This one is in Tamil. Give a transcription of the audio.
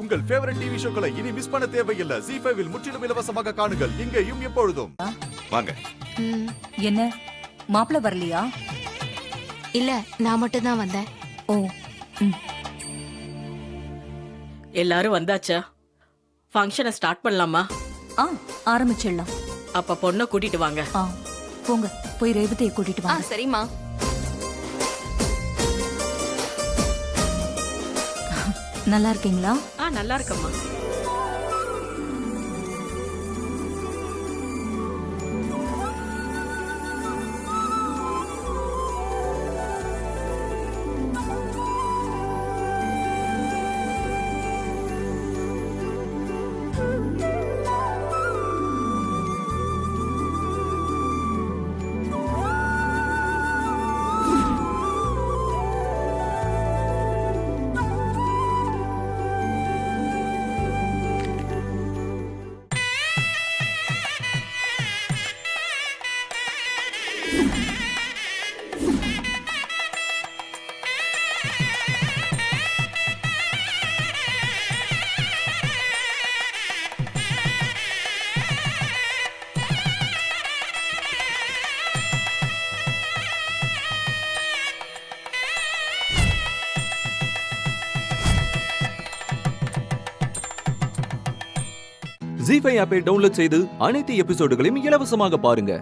உங்கள் ஃபேவரட் டிவி ஷோக்களை இனி மிஸ் பண்ண தேவையில்லை. ZEE5 இல் முற்றிலும் இலவசமாக காணுங்கள். இங்கேயும் எப்பொழுதும். வாங்க. என்ன மாப்பிள்ள வரலையா? இல்ல, நான் மட்டும் தான் வந்தேன். ஓ, எல்லாரும் வந்தாச்சா? ஃபங்க்ஷனை ஸ்டார்ட் பண்ணலாமா? ஆரம்பிச்சிடலாம். அப்ப பொண்ணை கூட்டிட்டு வாங்க. போங்க, போய் ரேவதியை கூட்டிட்டு வாங்க. சரிம்மா. நல்லா இருக்கீங்களா? நல்லா இருக்கம்மா. ZEE5 ஆப்பை டவுன்லோட் செய்து அனைத்து எபிசோடுகளையும் இலவசமாக பாருங்க.